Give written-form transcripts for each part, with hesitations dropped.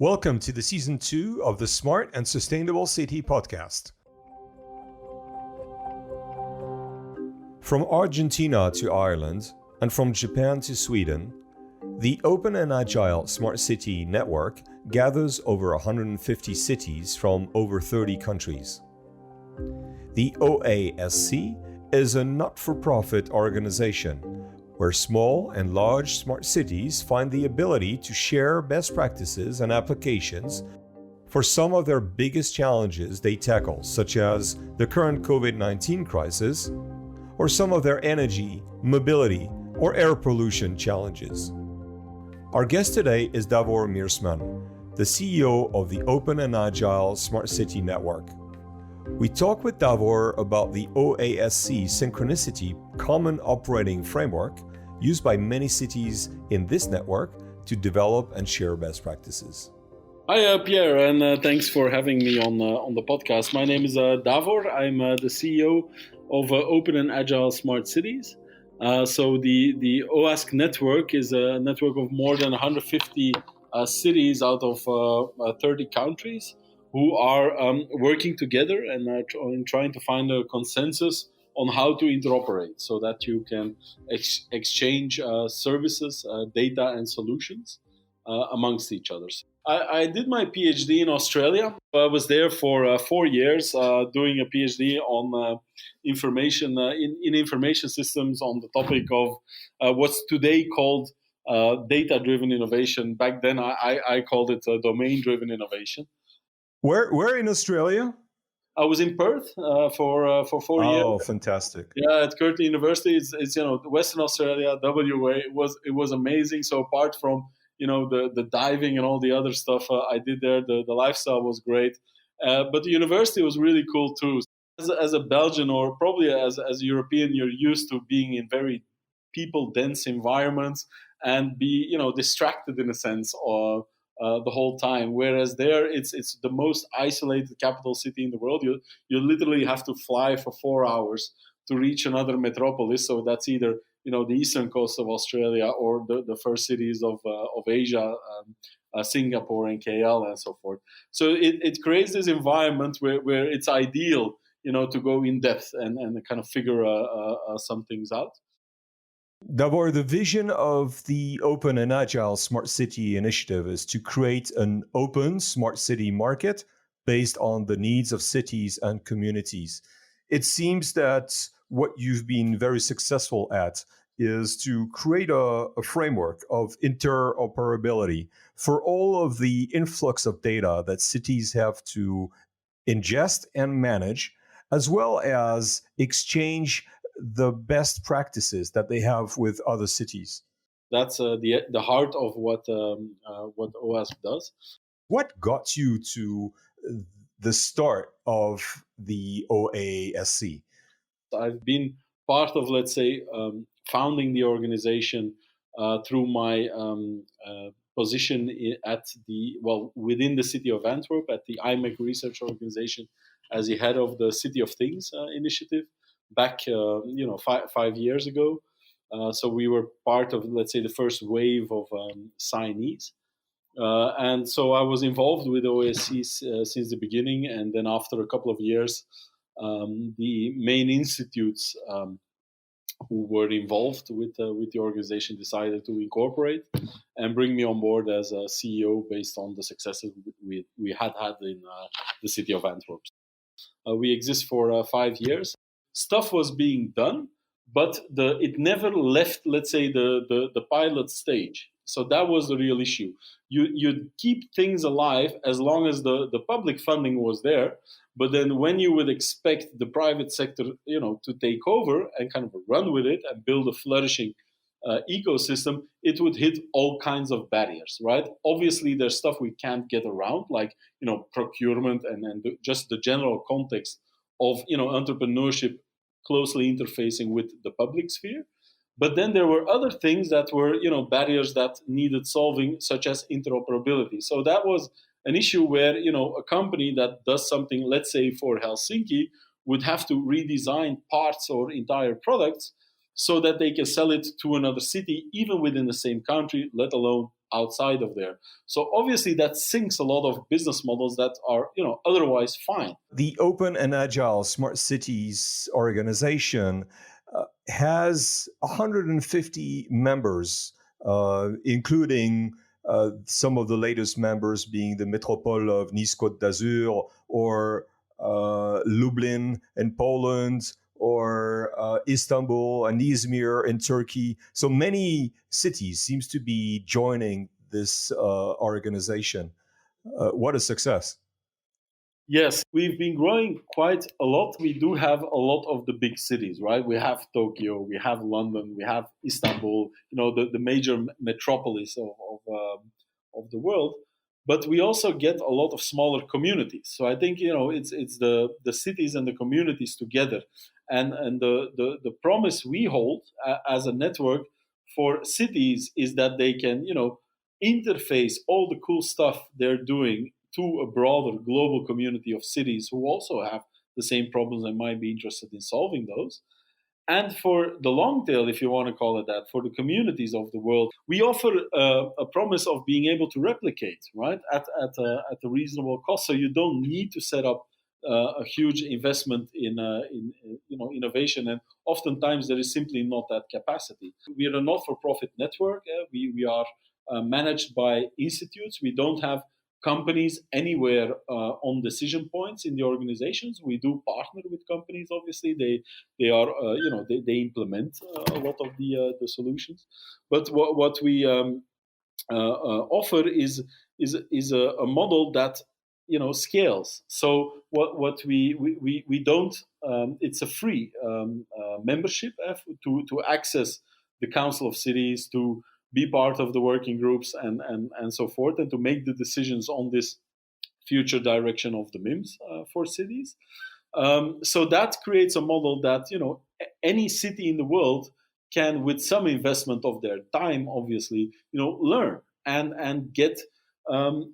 Welcome to the Season 2 of the Smart and Sustainable City podcast. From Argentina to Ireland and from Japan to Sweden, the Open and Agile Smart City Network gathers over 150 cities from over 30 countries. The OASC is a not-for-profit organization where small and large smart cities find the ability to share best practices and applications for some of their biggest challenges they tackle, such as the current COVID-19 crisis, or some of their energy, mobility, or air pollution challenges. Our guest today is Davor Meersman, the CEO of the Open and Agile Smart City Network. We talk with Davor about the OASC Synchronicity Common Operating Framework used by many cities in this network to develop and share best practices. Hi, Pierre, and thanks for having me on the podcast. My name is Davor. I'm the CEO of Open and Agile Smart Cities. So the OASC network is a network of more than 150 cities out of 30 countries who are working together and trying to find a consensus on how to interoperate so that you can exchange services, data, and solutions amongst each other. I did my PhD in Australia. I was there for 4 years doing a PhD on information in information systems on the topic of what's today called data-driven innovation. Back then, I called it domain-driven innovation. Where in Australia? I was in Perth for 4 years. Oh, fantastic! Yeah, at Curtin University, it's Western Australia, WA. It was amazing. So apart from the diving and all the other stuff I did there, the lifestyle was great. But the university was really cool too. As a Belgian, or probably as a European, you're used to being in very people dense environments and be distracted in a sense the whole time. Whereas there, it's the most isolated capital city in the world. You literally have to fly for 4 hours to reach another metropolis. So that's either the eastern coast of Australia or the first cities of Asia, Singapore and KL and so forth. So it creates this environment where it's ideal to go in depth and kind of figure some things out. Davor, the vision of the Open and Agile Smart City Initiative is to create an open smart city market based on the needs of cities and communities. It seems that what you've been very successful at is to create a framework of interoperability for all of the influx of data that cities have to ingest and manage, as well as exchange the best practices that they have with other cities. That's the heart of what OASC does. What got you to the start of the OASC? I've been part of, let's say, founding the organization through my position within the city of Antwerp at the IMEC research organization as the head of the City of Things initiative back 5 years ago. So we were part of, let's say, the first wave of signees. And so I was involved with OASC since the beginning. And then after a couple of years, the main institutes who were involved with the organization decided to incorporate and bring me on board as a CEO based on the successes we had in the city of Antwerp. We exist for 5 years. Stuff was being done, but it never left, let's say, the pilot stage. So that was the real issue. You'd keep things alive as long as the public funding was there, but then when you would expect the private sector, to take over and kind of run with it and build a flourishing ecosystem, it would hit all kinds of barriers, right? Obviously, there's stuff we can't get around, like procurement and just the general context of entrepreneurship closely interfacing with the public sphere. But then there were other things that were, barriers that needed solving, such as interoperability. So that was an issue where, a company that does something, let's say for Helsinki, would have to redesign parts or entire products so that they can sell it to another city, even within the same country, let alone outside of there. So obviously that sinks a lot of business models that are, otherwise fine. The Open and Agile Smart Cities organization has 150 members, including some of the latest members being the Métropole of Nice-Côte d'Azur, or Lublin in Poland, or Istanbul and Izmir in Turkey. So many cities seems to be joining this organization. What a success. Yes, we've been growing quite a lot. We do have a lot of the big cities, right? We have Tokyo, we have London, we have Istanbul, the major metropolis of the world. But we also get a lot of smaller communities. So I think, it's the cities and the communities together. And the promise we hold as a network for cities is that they can, interface all the cool stuff they're doing to a broader global community of cities who also have the same problems and might be interested in solving those. And for the long tail, if you want to call it that, for the communities of the world, we offer a promise of being able to replicate, right, at a reasonable cost. So you don't need to set up a huge investment in innovation, and oftentimes there is simply not that capacity. We are a not-for-profit network. We are managed by institutes. We don't have companies anywhere on decision points in the organizations. We do partner with companies. Obviously, they are they implement a lot of the solutions. But what we offer is a model that scales. So what we don't it's a free membership to access the Council of Cities, to be part of the working groups and so forth, and to make the decisions on this future direction of the MIMS for cities. So that creates a model that any city in the world can, with some investment of their time, obviously, learn and get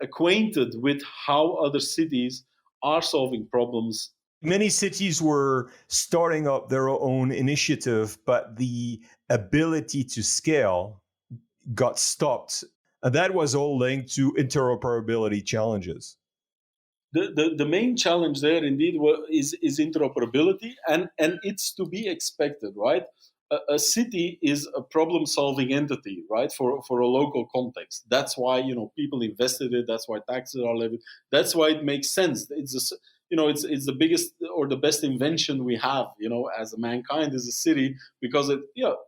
acquainted with how other cities are solving problems. Many cities were starting up their own initiative, but the ability to scale got stopped. And that was all linked to interoperability challenges. The main challenge there indeed is interoperability, and it's to be expected, right? A city is a problem-solving entity, right? For a local context. That's why people invested in it. That's why taxes are levied. That's why it makes sense. It's the biggest or the best invention we have, as a mankind, is a city, because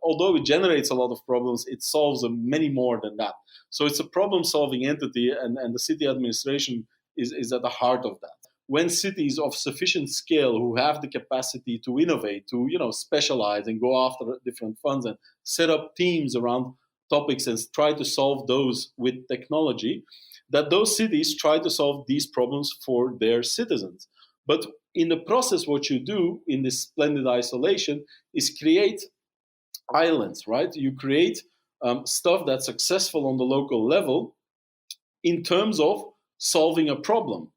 although it generates a lot of problems, it solves many more than that. So it's a problem-solving entity, and the city administration is at the heart of that. When cities of sufficient scale, who have the capacity to innovate, to specialize and go after different funds and set up teams around topics and try to solve those with technology, that those cities try to solve these problems for their citizens. But in the process, what you do in this splendid isolation is create islands, right? You create stuff that's successful on the local level in terms of solving a problem.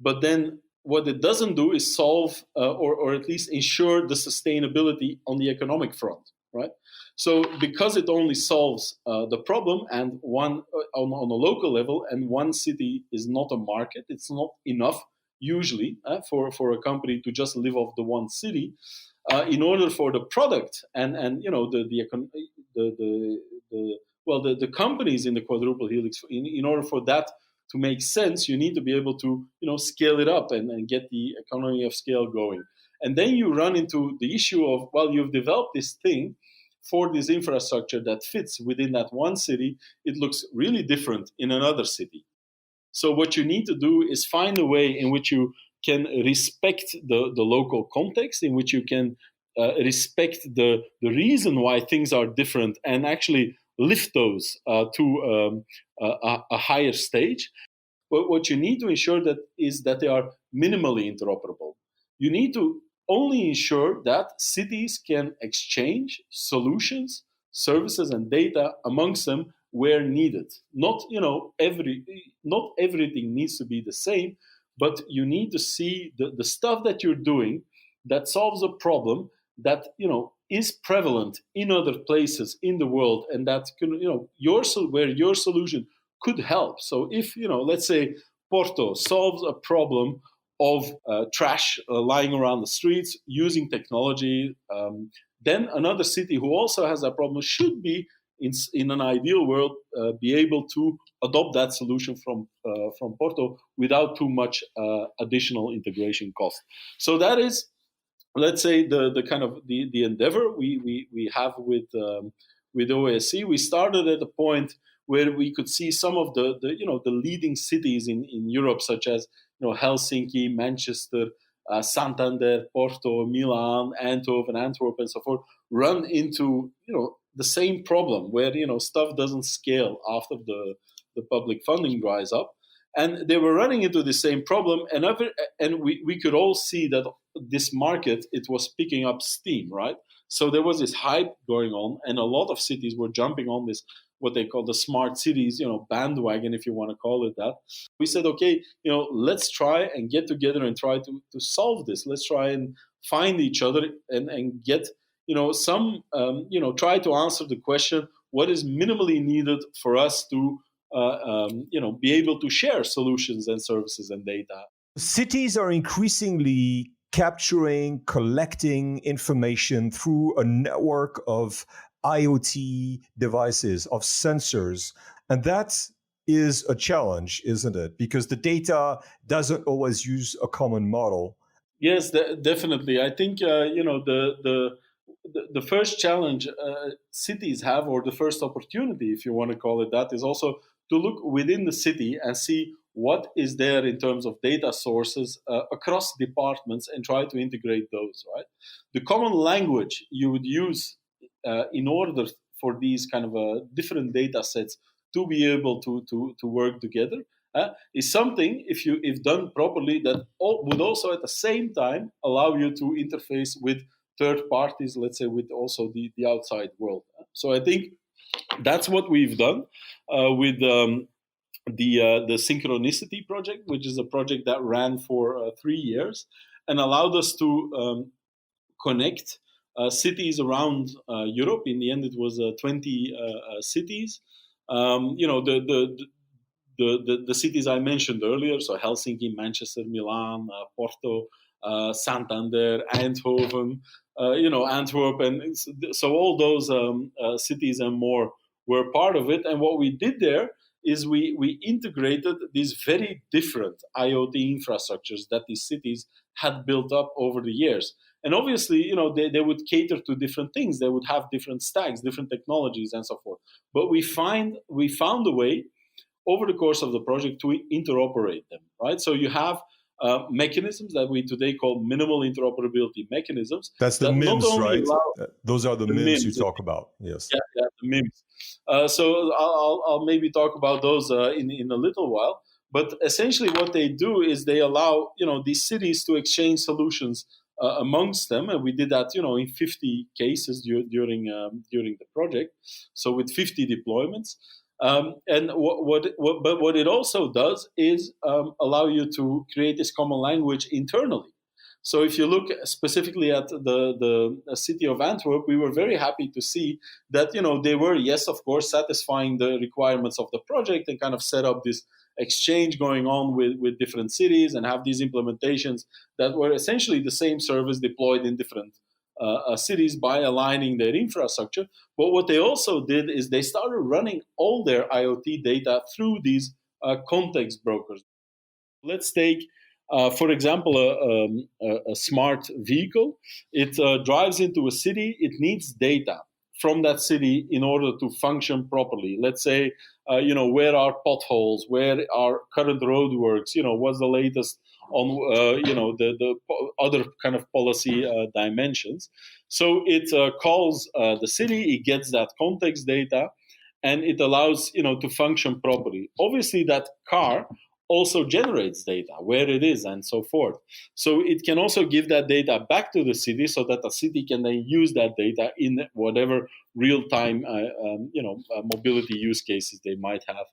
But then what it doesn't do is solve or at least ensure the sustainability on the economic front, right? So because it only solves the problem and one on a local level, and one city is not a market, it's not enough usually for a company to just live off the one city. In order for the product and the companies in the quadruple helix, in order for that to make sense, you need to be able to scale it up and get the economy of scale going. And then you run into the issue of, well, you've developed this thing for this infrastructure that fits within that one city. It looks really different in another city. So what you need to do is find a way in which you can respect the local context, in which you can respect the reason why things are different, and actually lift those to a higher stage. But what you need to ensure is that they are minimally interoperable. You need to only ensure that cities can exchange solutions, services, and data amongst them where needed. Not everything needs to be the same, but you need to see the stuff that you're doing that solves a problem that is prevalent in other places in the world, and that can, where your solution could help. So if, let's say Porto solves a problem of trash lying around the streets using technology, then another city who also has that problem should be, in an ideal world, be able to adopt that solution from Porto without too much additional integration cost. So that is, let's say, the kind of the endeavor we have with OASC. We started at a point where we could see some of the leading cities in Europe, such as Helsinki, Manchester, Santander, Porto, Milan, Eindhoven, Antwerp, and so forth, run into the same problem where stuff doesn't scale after the public funding dries up. And they were running into the same problem, and we could all see that this market, it was picking up steam, right? So there was this hype going on, and a lot of cities were jumping on this, what they call the smart cities, bandwagon, if you want to call it that. We said, okay, let's try and get together and try to solve this. Let's try and find each other and get, try to answer the question, what is minimally needed for us to be able to share solutions and services and data. Cities are increasingly capturing, collecting information through a network of IoT devices, of sensors. And that is a challenge, isn't it? Because the data doesn't always use a common model. Yes, definitely. I think, the first challenge cities have, or the first opportunity, if you want to call it that, is also to look within the city and see what is there in terms of data sources across departments and try to integrate those, right? The common language you would use in order for these kind of different data sets to be able to work together is something, if done properly, that would also at the same time allow you to interface with third parties, let's say, with also the outside world. So I think that's what we've done with the Synchronicity project, which is a project that ran for 3 years and allowed us to connect cities around Europe. In the end, it was 20 cities. The cities I mentioned earlier, so Helsinki, Manchester, Milan, Porto, Santander, Eindhoven, Antwerp, and so all those cities and more were part of it. And what we did there is we integrated these very different IoT infrastructures that these cities had built up over the years. And obviously, they would cater to different things. They would have different stacks, different technologies, and so forth. But we found a way over the course of the project to interoperate them, right? So you have mechanisms that we today call minimal interoperability mechanisms. That's the MIMS, right? Those are the MIMS you talk about. Yes. Yeah, the MIMS. So I'll maybe talk about those in a little while. But essentially, what they do is they allow these cities to exchange solutions amongst them, and we did that in 50 cases during the project. So with 50 deployments. And what it also does is allow you to create this common language internally. So if you look specifically at the city of Antwerp, we were very happy to see that they were, yes, of course, satisfying the requirements of the project and kind of set up this exchange going on with different cities and have these implementations that were essentially the same service deployed in different cities by aligning their infrastructure. But what they also did is they started running all their IoT data through these context brokers. Let's take, for example, a smart vehicle. It drives into a city. It needs data from that city in order to function properly. Let's say, where are potholes? Where are current roadworks? What's the latest on the other kind of policy dimensions. So it calls the city, it gets that context data, and it allows to function properly. Obviously, that car also generates data, where it is and so forth. So it can also give that data back to the city so that the city can then use that data in whatever real-time mobility use cases they might have.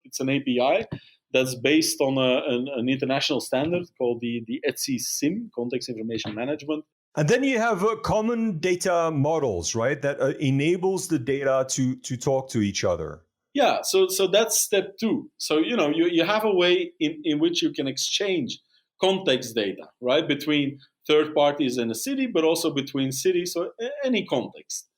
It's an API that's based on an international standard called the OASC SIM, Context Information Management. And then you have common data models, right? That enables the data to talk to each other. Yeah, so that's step two. So you have a way in which you can exchange context data, right, between third parties in a city, but also between cities or any context.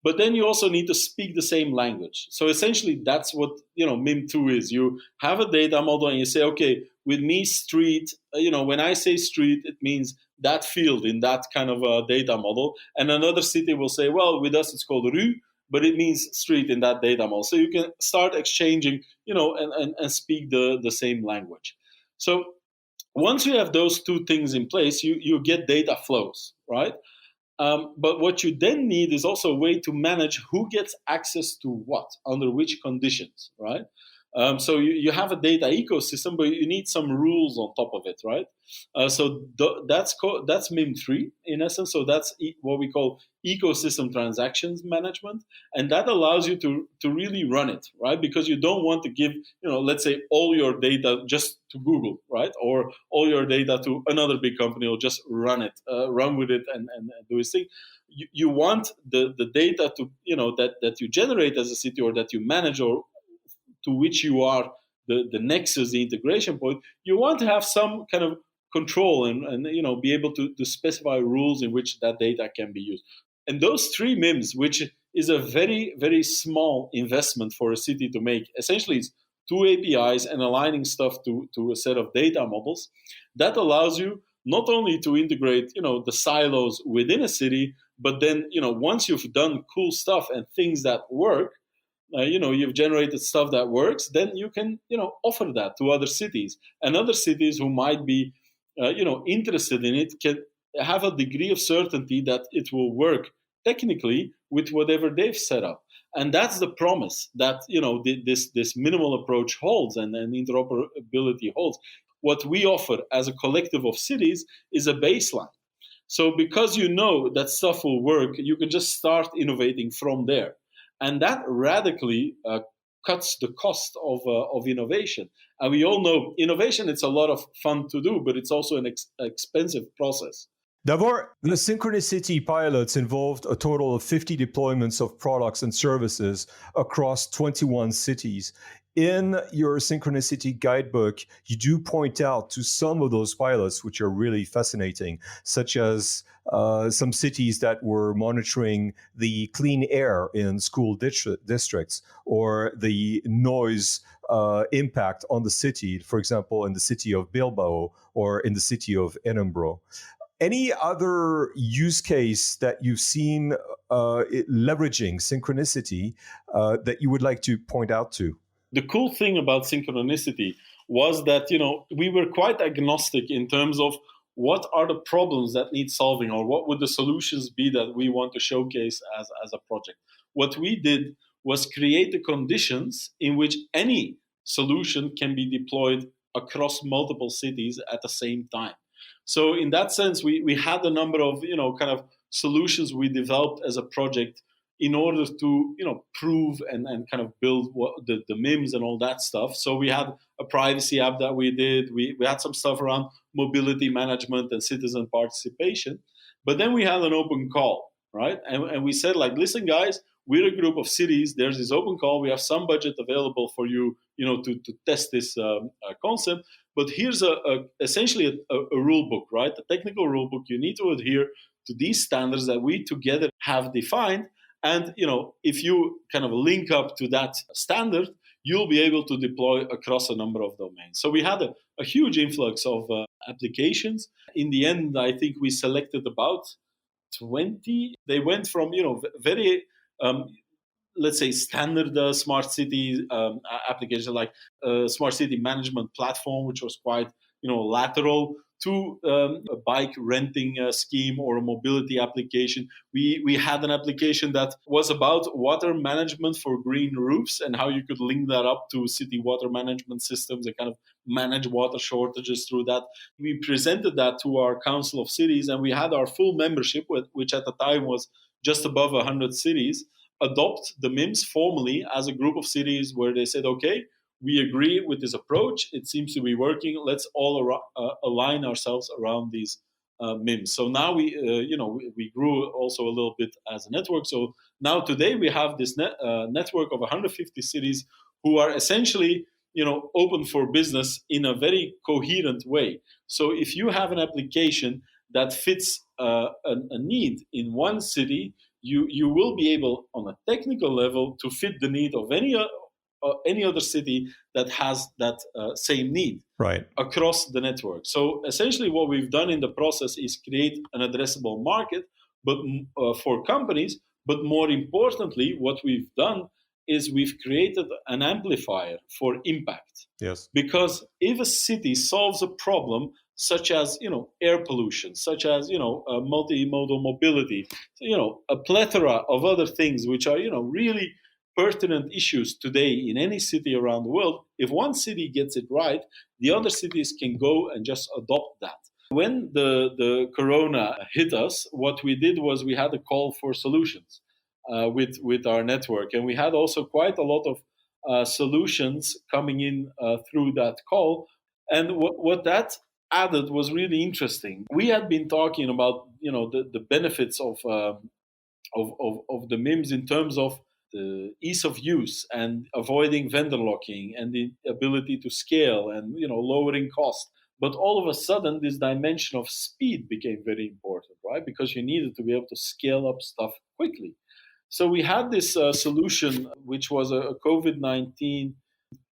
But then you also need to speak the same language. So essentially, that's what MIM2 is. You have a data model and you say, okay, with me street, when I say street, it means that field in that kind of data model. And another city will say, well, with us it's called rue, but it means street in that data model. So you can start exchanging, and speak the same language. So once you have those two things in place, you get data flows, right? But what you then need is also a way to manage who gets access to what, under which conditions, right? So you have a data ecosystem, but you need some rules on top of it, right? That's MIM3 in essence. So that's what we call ecosystem transactions management, and that allows you to really run it, right? Because you don't want to give, let's say, all your data just to Google, right, or all your data to another big company, or just run with it and do its thing. You want the data to that you generate as a city, or that you manage, or to which you are the nexus, the integration point. You want to have some kind of control and be able to specify rules in which that data can be used. And those three MIMs, which is a very, very small investment for a city to make, essentially it's two APIs and aligning stuff to a set of data models, that allows you not only to integrate the silos within a city, but then once you've done cool stuff and things that work, you've generated stuff that works, then you can offer that to other cities, and other cities who might be interested in it can have a degree of certainty that it will work technically with whatever they've set up. And that's the promise that this minimal approach holds, and interoperability holds. What we offer as a collective of cities is a baseline. So because that stuff will work, you can just start innovating from there, and that radically cuts the cost of innovation. And we all know innovation, it's a lot of fun to do, but it's also an expensive process. Davor, the Synchronicity pilots involved a total of 50 deployments of products and services across 21 cities. In your Synchronicity guidebook, you do point out to some of those pilots, which are really fascinating, such as some cities that were monitoring the clean air in school districts, or the noise impact on the city, for example, in the city of Bilbao or in the city of Edinburgh. Any other use case that you've seen leveraging Synchronicity that you would like to point out to? The cool thing about Synchronicity was that we were quite agnostic in terms of what are the problems that need solving, or what would the solutions be that we want to showcase as a project. What we did was create the conditions in which any solution can be deployed across multiple cities at the same time. So in that sense, we had a number of kind of solutions we developed as a project in order to prove and kind of build the MIMS and all that stuff. So we had a privacy app that we did. We had some stuff around mobility management and citizen participation. But then we had an open call, right? And we said, like, listen, guys, we're a group of cities. There's this open call. We have some budget available for you, to test this concept. But here's essentially a rule book, right? A technical rule book. You need to adhere to these standards that we together have defined. And if you kind of link up to that standard, you'll be able to deploy across a number of domains. So we had a huge influx of applications. In the end, I think we selected about 20. They went from very let's say standard smart city application, like smart city management platform, which was quite lateral, to a bike renting scheme or a mobility application. We had an application that was about water management for green roofs and how you could link that up to city water management systems and kind of manage water shortages through that. We presented that to our council of cities, and we had our full membership, which at the time was just above 100 cities, adopt the MIMS formally as a group of cities where they said, okay, we agree with this approach. It seems to be working. Let's all align ourselves around these MIMS. So now we grew also a little bit as a network. So now today we have this network of 150 cities who are essentially open for business in a very coherent way. So if you have an application that fits a need in one city, you will be able on a technical level to fit the need of any other city that has that same need Right. across the network. So essentially what we've done in the process is create an addressable market but for companies, but more importantly what we've done is we've created an amplifier for impact. Yes. Because if a city solves a problem such as air pollution, such as multimodal mobility, a plethora of other things which are really pertinent issues today in any city around the world, if one city gets it right, the other cities can go and just adopt that. When the corona hit us, what we did was we had a call for solutions with our network, and we had also quite a lot of solutions coming in through that call. And what that added was really interesting. We had been talking about the benefits of the MIMS in terms of the ease of use and avoiding vendor locking and the ability to scale and lowering cost. But all of a sudden, this dimension of speed became very important, right? Because you needed to be able to scale up stuff quickly. So we had this solution, which was a COVID-19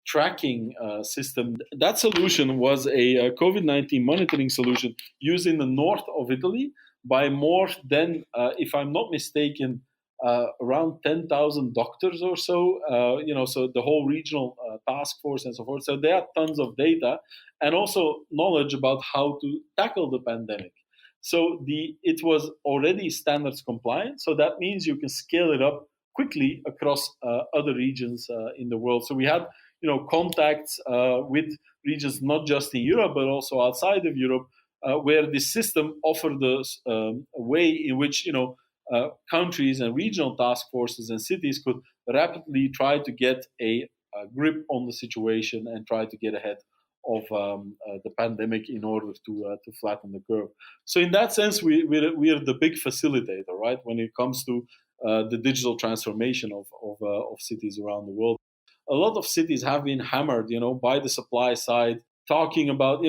tracking system. That solution was a COVID-19 monitoring solution used in the north of Italy by more than, if I'm not mistaken, around 10,000 doctors or so, so the whole regional task force and so forth. So they had tons of data and also knowledge about how to tackle the pandemic. So it was already standards compliant. So that means you can scale it up quickly across other regions in the world. So we had contacts with regions not just in Europe, but also outside of Europe, where this system offered us a way in which countries and regional task forces and cities could rapidly try to get a grip on the situation and try to get ahead of the pandemic in order to flatten the curve. So in that sense, we are the big facilitator, right, when it comes to the digital transformation of cities around the world. A lot of cities have been hammered, by the supply side, talking about,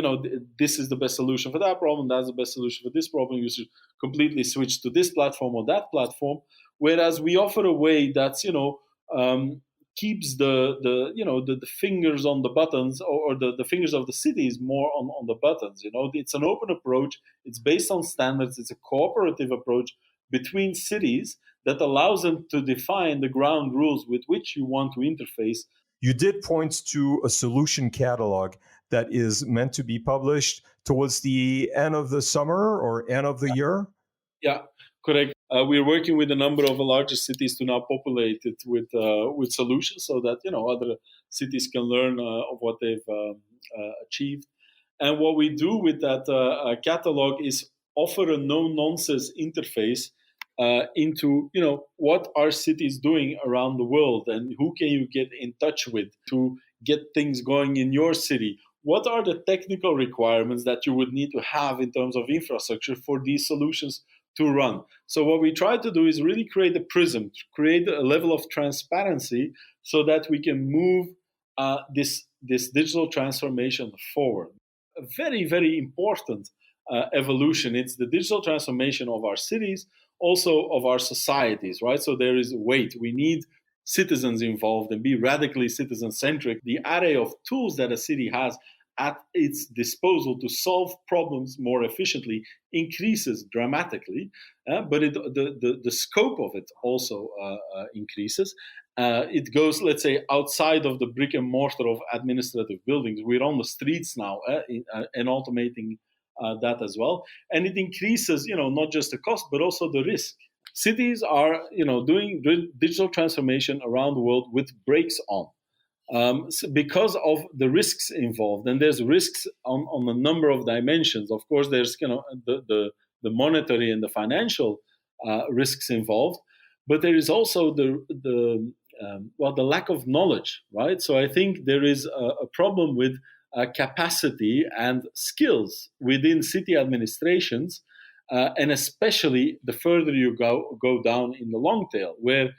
this is the best solution for that problem, that's the best solution for this problem. You should completely switch to this platform or that platform. Whereas we offer a way that's, keeps the fingers on the buttons, or the fingers of the cities more on the buttons. It's an open approach. It's based on standards. It's a cooperative approach between cities that allows them to define the ground rules with which you want to interface. You did point to a solution catalog that is meant to be published towards the end of the summer or end of the year? Yeah, correct. We're working with a number of the largest cities to now populate it with solutions so that other cities can learn of what they've achieved. And what we do with that catalog is offer a no-nonsense interface into what are cities doing around the world and who can you get in touch with to get things going in your city. What are the technical requirements that you would need to have in terms of infrastructure for these solutions to run? So what we try to do is really create a prism, create a level of transparency so that we can move this digital transformation forward. A very, very important evolution. It's the digital transformation of our cities, also of our societies, right? So there is weight. We need citizens involved and be radically citizen-centric. The array of tools that a city has at its disposal to solve problems more efficiently increases dramatically, but the scope of it also increases. It goes, let's say, outside of the brick and mortar of administrative buildings. We're on the streets now and automating that as well. And it increases, not just the cost, but also the risk. Cities are, doing digital transformation around the world with brakes on. Because of the risks involved, and there's risks on a number of dimensions. Of course, there's the monetary and the financial risks involved, but there is also the lack of knowledge, right? So I think there is a problem with capacity and skills within city administrations, and especially the further you go down in the long tail, where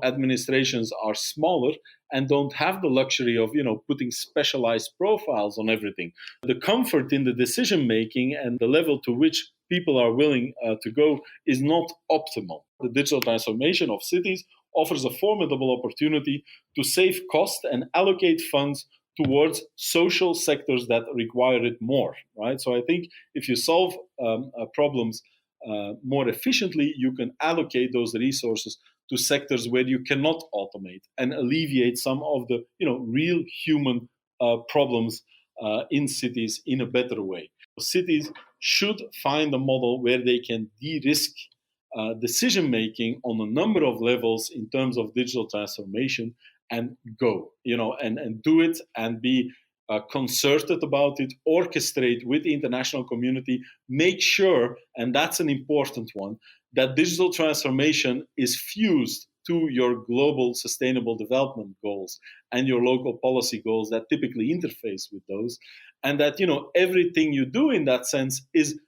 administrations are smaller and don't have the luxury of putting specialized profiles on everything. The comfort in the decision making and the level to which people are willing to go is not optimal. The digital transformation of cities offers a formidable opportunity to save cost and allocate funds towards social sectors that require it more, right? So I think if you solve problems more efficiently, you can allocate those resources to sectors where you cannot automate and alleviate some of the real human problems in cities in a better way. Cities should find a model where they can de-risk decision making on a number of levels in terms of digital transformation and go, and do it and be concerted about it, orchestrate with the international community, make sure, and that's an important one, that digital transformation is fused to your global sustainable development goals and your local policy goals that typically interface with those, and that everything you do in that sense is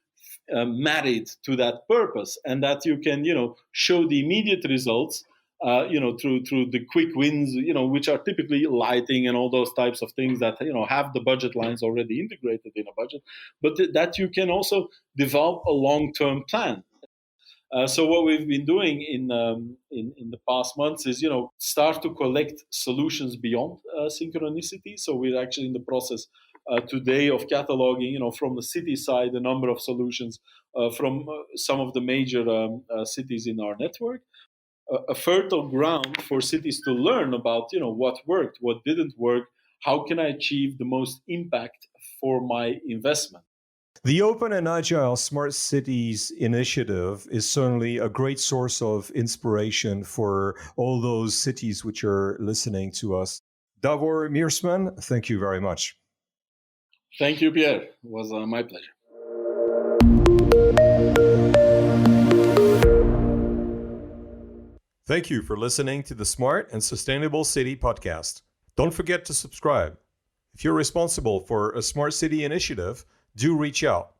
married to that purpose, and that you can show the immediate results through the quick wins, which are typically lighting and all those types of things that have the budget lines already integrated in a budget, but that you can also develop a long-term plan. So what we've been doing in the past months is start to collect solutions beyond synchronicity. So we're actually in the process today of cataloging from the city side a number of solutions from some of the major cities in our network. A fertile ground for cities to learn about what worked, what didn't work, how can I achieve the most impact for my investment. The Open and Agile Smart Cities initiative is certainly a great source of inspiration for all those cities which are listening to us. Davor Meersman, thank you very much. Thank you, Pierre. It was my pleasure. Thank you for listening to the Smart and Sustainable City podcast. Don't forget to subscribe. If you're responsible for a smart city initiative, do reach out.